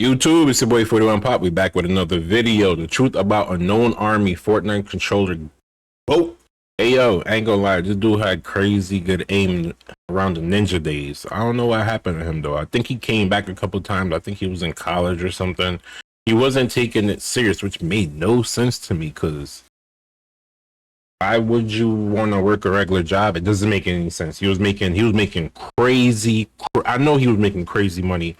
YouTube, it's your boy 41 Pop. We back with another video. The truth about Unknown Army Fortnite controller boat. Hey yo, I ain't gonna lie, this dude had crazy good aim around the ninja days. I don't know what happened to him though. I think he came back a couple times. I think he was in college or something. He wasn't taking it serious, which made no sense to me, because why would you want to work a regular job? It doesn't make any sense. He was making crazy, I know he was making crazy money.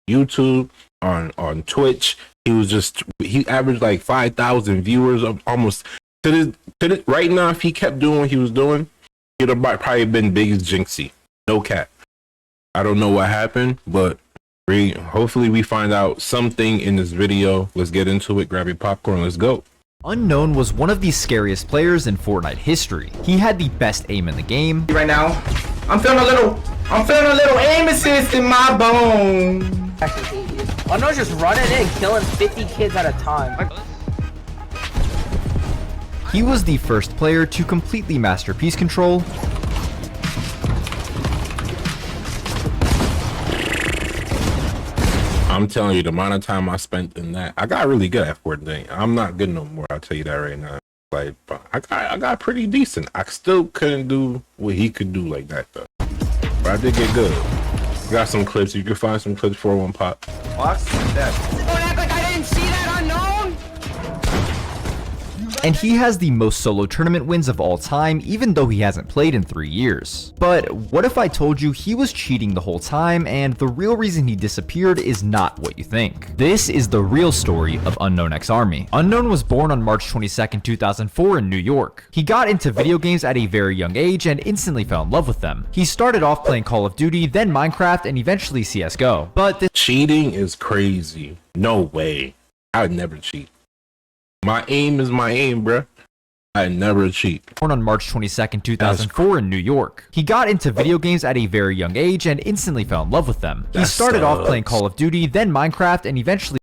YouTube, on Twitch, he averaged like 5,000 viewers of almost to this right now. If he kept doing what he was doing, he'd have probably been big as Jinxie. No cap. I don't know what happened, but hopefully we find out something in this video. Let's get into it. Grab your popcorn. Let's go. Unknown was one of the scariest players in Fortnite history. He had the best aim in the game. Right now, I'm feeling a little aim assist in my bone. Unknown's just running in, killing 50 kids at a time. He was the first player to completely master piece control. I'm telling you, the amount of time I spent in that, I got really good at Fortnite. I'm not good no more. I'll tell you that right now. Like, I got pretty decent. I still couldn't do what he could do like that though, but I did get good. Got some clips. You can find some clips for one pop. Box that. Don't act like I didn't see that, Unknown! And he has the most solo tournament wins of all time, even though he hasn't played in 3 years. But what if I told you he was cheating the whole time, and the real reason he disappeared is not what you think? This is the real story of Unknown X Army. Unknown was born on March 22nd, 2004 in New York. He got into video games at a very young age and instantly fell in love with them. He started off playing Call of Duty, then Minecraft, and eventually CSGO. But this cheating is crazy. No way. I would never cheat. My aim is my aim, bruh. I never cheat. Born on March 22nd, 2004 in New York. He got into video games at a very young age and instantly fell in love with them. He started off playing Call of Duty, then Minecraft, and eventually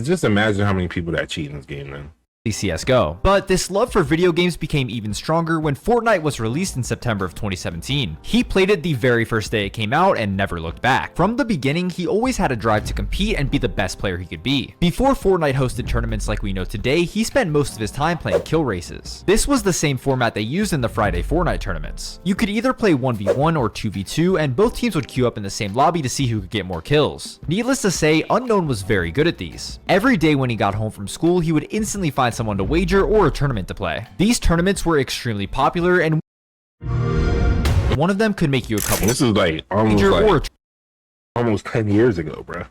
just imagine how many people that cheat in this game then. CSGO. But this love for video games became even stronger when Fortnite was released in September of 2017. He played it the very first day it came out and never looked back. From the beginning, he always had a drive to compete and be the best player he could be. Before Fortnite hosted tournaments like we know today, he spent most of his time playing kill races. This was the same format they used in the Friday Fortnite tournaments. You could either play 1v1 or 2v2, and both teams would queue up in the same lobby to see who could get more kills. Needless to say, Unknown was very good at these. Every day when he got home from school, he would instantly find someone to wager or a tournament to play. These tournaments were extremely popular, and one of them could make you a couple. This is like almost 10 years ago, bro.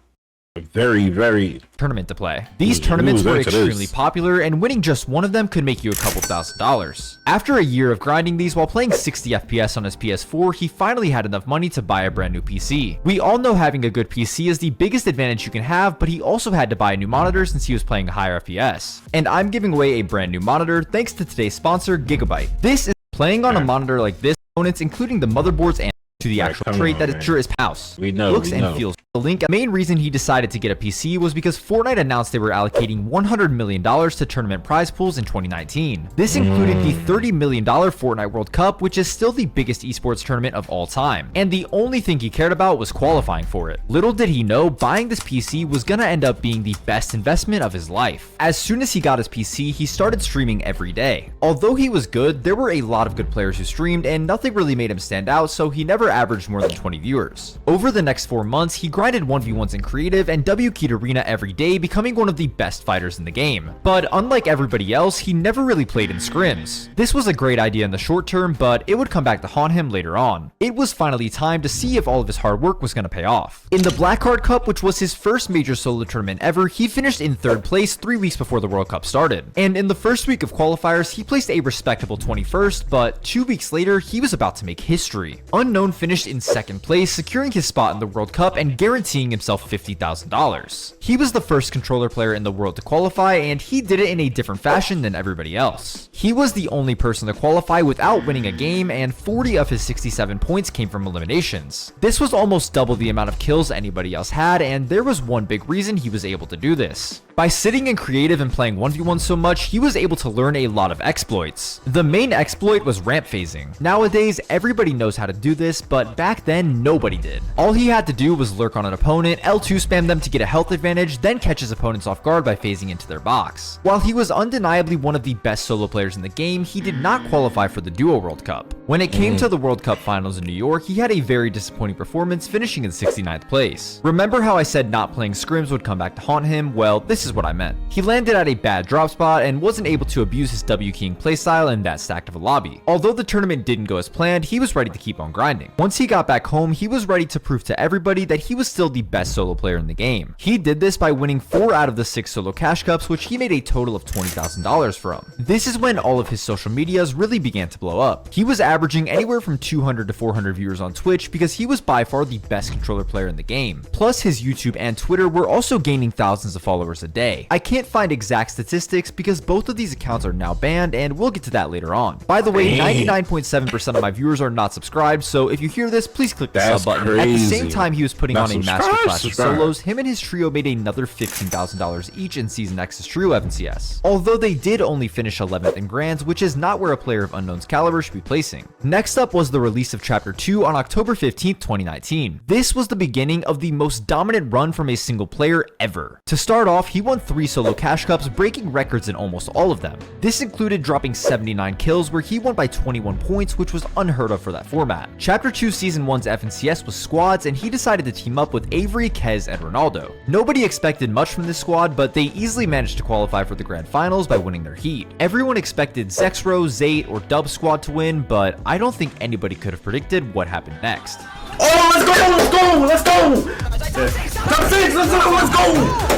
A very tournament to play. These tournaments were extremely popular, and winning just one of them could make you a couple $1,000s. After a year of grinding these while playing 60 FPS on his PS4, he finally had enough money to buy a brand new PC. We all know having a good PC is the biggest advantage you can have, but he also had to buy a new monitor since he was playing a higher FPS. And I'm giving away a brand new monitor thanks to today's sponsor, Gigabyte. This is playing on a monitor like this, components including the motherboards and to the actual trait that is sure is house. Looks and feels. The main reason he decided to get a PC was because Fortnite announced they were allocating $100 million to tournament prize pools in 2019. This included the $30 million Fortnite World Cup, which is still the biggest esports tournament of all time. And the only thing he cared about was qualifying for it. Little did he know, buying this PC was gonna end up being the best investment of his life. As soon as he got his PC, he started streaming every day. Although he was good, there were a lot of good players who streamed, and nothing really made him stand out, so he never averaged more than 20 viewers. Over the next 4 months, he grinded 1v1s in creative and W-keyed arena every day, becoming one of the best fighters in the game. But unlike everybody else, he never really played in scrims. This was a great idea in the short term, but it would come back to haunt him later on. It was finally time to see if all of his hard work was going to pay off. In the Blackheart Cup, which was his first major solo tournament ever, he finished in 3rd place 3 weeks before the World Cup started. And in the first week of qualifiers, he placed a respectable 21st, but 2 weeks later, he was about to make history. Unknown finished in 2nd place, securing his spot in the World Cup and guaranteeing himself $50,000. He was the first controller player in the world to qualify, and he did it in a different fashion than everybody else. He was the only person to qualify without winning a game, and 40 of his 67 points came from eliminations. This was almost double the amount of kills anybody else had, and there was one big reason he was able to do this. By sitting in creative and playing 1v1 so much, he was able to learn a lot of exploits. The main exploit was ramp phasing. Nowadays, everybody knows how to do this, but but back then nobody did. All he had to do was lurk on an opponent, L2 spam them to get a health advantage, then catch his opponents off guard by phasing into their box. While he was undeniably one of the best solo players in the game, he did not qualify for the Duo World Cup. When it came to the World Cup finals in New York, he had a very disappointing performance, finishing in 69th place. Remember how I said not playing scrims would come back to haunt him? Well, this is what I meant. He landed at a bad drop spot and wasn't able to abuse his W King playstyle in that stacked of a lobby. Although the tournament didn't go as planned, he was ready to keep on grinding. Once he got back home, he was ready to prove to everybody that he was still the best solo player in the game. He did this by winning 4 out of the 6 solo cash cups, which he made a total of $20,000 from. This is when all of his social medias really began to blow up. He was averaging anywhere from 200 to 400 viewers on Twitch because he was by far the best controller player in the game. Plus, his YouTube and Twitter were also gaining thousands of followers a day. I can't find exact statistics because both of these accounts are now banned, and we'll get to that later on. By the way, 99.7% of my viewers are not subscribed, so if you hear this, please click the sub button. At the same time he was putting on a masterclass in solos, him and his trio made another $15,000 each in Season X's trio FNCS. Although they did only finish 11th in Grands, which is not where a player of Unknown's caliber should be placing. Next up was the release of Chapter 2 on October 15th, 2019. This was the beginning of the most dominant run from a single player ever. To start off, he won 3 solo cash cups, breaking records in almost all of them. This included dropping 79 kills, where he won by 21 points, which was unheard of for that format. Chapter 2 Season 1's FNCS was squads, and he decided to team up with Avery, Kez, and Ronaldo. Nobody expected much from this squad, but they easily managed to qualify for the grand finals by winning their heat. Everyone expected Zexro, Zate, or Dub Squad to win, but I don't think anybody could have predicted what happened next. Oh, let's go! Let's go! Let's go! Top 6! Let's go! Let's go!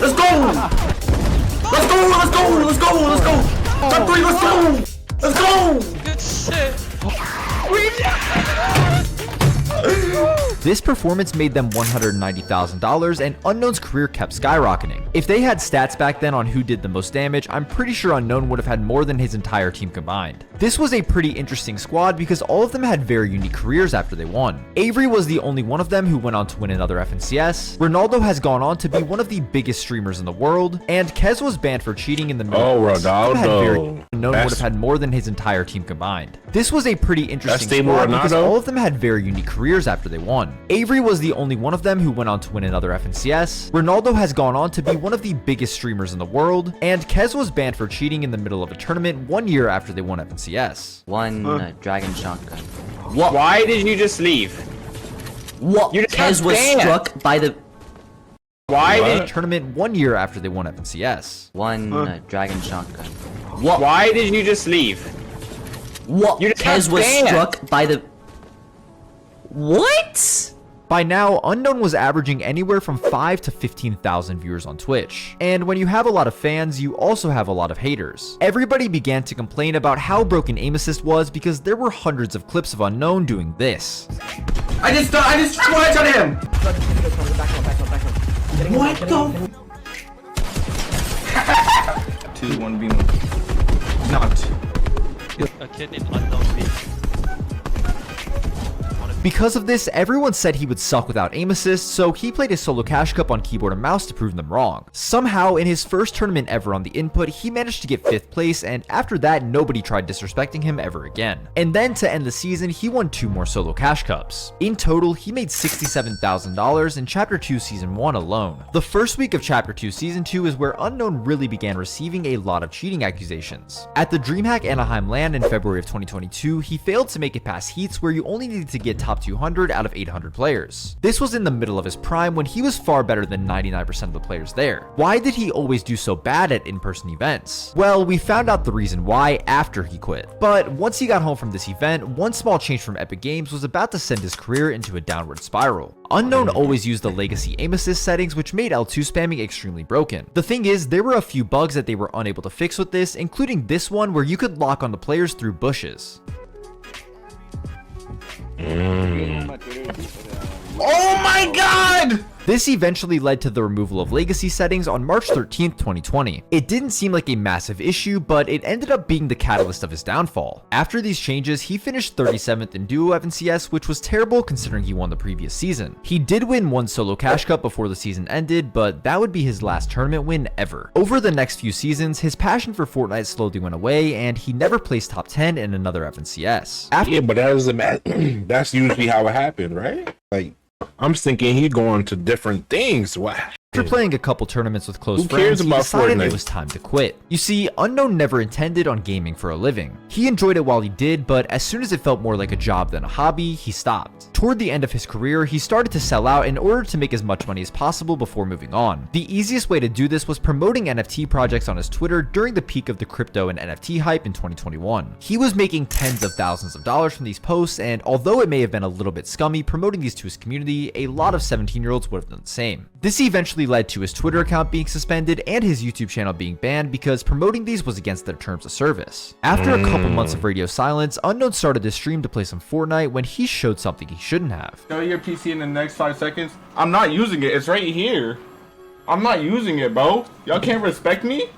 Let's go! Let's go! Let's go! Let's go! Let's go! Top 3! Let's go! Let's go! Good shit. This performance made them $190,000, and Unknown's career kept skyrocketing. If they had stats back then on who did the most damage, I'm pretty sure Unknown would have had more than his entire team combined. This was a pretty interesting squad because all of them had very unique careers after they won. Avery was the only one of them who went on to win another FNCS. Ronaldo has gone on to be one of the biggest streamers in the world, and Kez was banned for cheating in the middle. Oh, Ronaldo. Unknown would have had more than his entire team combined. This was a pretty interesting squad because all of them had very unique careers after they won. Avery was the only one of them who went on to win another FNCS. Ronaldo has gone on to be one of the biggest streamers in the world, and Kez was banned for cheating in the middle of a tournament 1 year after they won FNCS. Dragon shotgun. What? Why did you just leave? What? You just Kez was struck by the Why did a tournament 1 year after they won FNCS. Dragon shotgun. What? Why did you just leave? What? You just Kez was struck by the What? By now, Unknown was averaging anywhere from 5 to 15,000 viewers on Twitch. And when you have a lot of fans, you also have a lot of haters. Everybody began to complain about how broken aim assist was because there were hundreds of clips of Unknown doing this. I just one-shot him! What the? 2, 1v1. Not. A kid named Unknown B. Because of this, everyone said he would suck without aim assist, so he played his solo cash cup on keyboard and mouse to prove them wrong. Somehow, in his first tournament ever on the input, he managed to get 5th place, and after that, nobody tried disrespecting him ever again. And then to end the season, he won 2 more solo cash cups. In total, he made $67,000 in Chapter 2 Season 1 alone. The first week of Chapter 2 Season 2 is where Unknown really began receiving a lot of cheating accusations. At the DreamHack Anaheim LAN in February of 2022, he failed to make it past heats where you only needed to get top 200 out of 800 players. This was in the middle of his prime when he was far better than 99% of the players there. Why did he always do so bad at in-person events? Well, we found out the reason why after he quit. But once he got home from this event, one small change from Epic Games was about to send his career into a downward spiral. Unknown always used the legacy aim assist settings, which made L2 spamming extremely broken. The thing is, there were a few bugs that they were unable to fix with this, including this one where you could lock on the players through bushes. Oh my god! This eventually led to the removal of legacy settings on March 13th, 2020. It didn't seem like a massive issue, but it ended up being the catalyst of his downfall. After these changes, he finished 37th in duo FNCS, which was terrible considering he won the previous season. He did win one solo cash cup before the season ended, but that would be his last tournament win ever. Over the next few seasons, his passion for Fortnite slowly went away, and he never placed top 10 in another FNCS. Yeah, but that doesn't matter. That's usually how it happened, right? Like, I'm thinking he'd go on to different things. Why? After playing a couple tournaments with close Who cares friends, he about decided Fortnite? it was time to quit. You see, Unknown never intended on gaming for a living. He enjoyed it while he did, but as soon as it felt more like a job than a hobby, he stopped. Toward the end of his career, he started to sell out in order to make as much money as possible before moving on. The easiest way to do this was promoting NFT projects on his Twitter during the peak of the crypto and NFT hype in 2021. He was making tens of thousands of dollars from these posts, and although it may have been a little bit scummy promoting these to his community, a lot of 17-year-olds would have done the same. This eventually led to his Twitter account being suspended and his YouTube channel being banned because promoting these was against their terms of service. After a couple months of radio silence, Unknown started to stream to play some Fortnite when he showed something he shouldn't have. Show your PC in the next 5 seconds. I'm not using it. It's right here. I'm not using it, bro. Y'all can't respect me?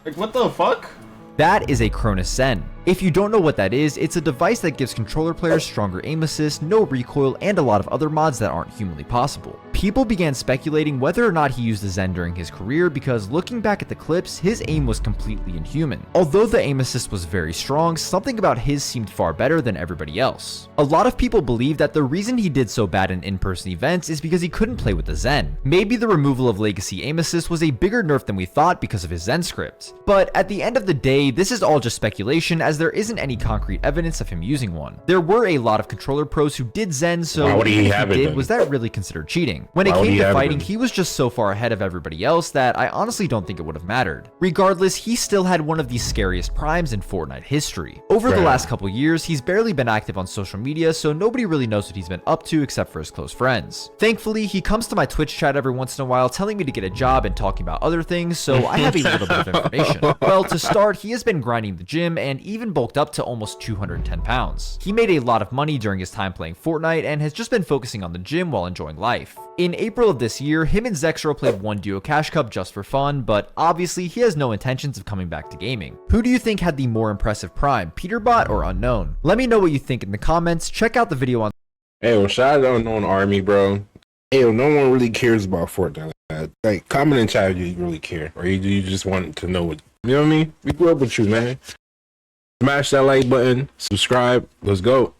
Like, what the fuck? That is a Cronus Zen. If you don't know what that is, it's a device that gives controller players stronger aim assist, no recoil, and a lot of other mods that aren't humanly possible. People began speculating whether or not he used the Zen during his career because looking back at the clips, his aim was completely inhuman. Although the aim assist was very strong, something about his seemed far better than everybody else. A lot of people believe that the reason he did so bad in in-person events is because he couldn't play with the Zen. Maybe the removal of legacy aim assist was a bigger nerf than we thought because of his Zen script. But at the end of the day, this is all just speculation as there isn't any concrete evidence of him using one. There were a lot of controller pros who did Zen, so Why would he even if have it did, then? was that really considered cheating? When it Why would came he to have it fighting, then? he was just so far ahead of everybody else that I honestly don't think it would have mattered. Regardless, he still had one of the scariest primes in Fortnite history. Over the Right. last couple years, he's barely been active on social media, so nobody really knows what he's been up to except for his close friends. Thankfully, he comes to my Twitch chat every once in a while telling me to get a job and talking about other things, so I have a little bit of information. Well, to start, he has been grinding the gym and even bulked up to almost 210 pounds. He made a lot of money during his time playing Fortnite and has just been focusing on the gym while enjoying life. In April of this year, him and Zexro played one duo cash cup just for fun, but obviously he has no intentions of coming back to gaming. Who do you think had the more impressive prime, Peterbot or Unknown? Let me know what you think in the comments. Check out the video on Hey, well, shout out to Unknown Army, bro. Hey, well, no one really cares about Fortnite. Like, comment in chat if you really care, or you just want to know what, you know what I mean? We grew up with you, man. Smash that like button, subscribe, let's go.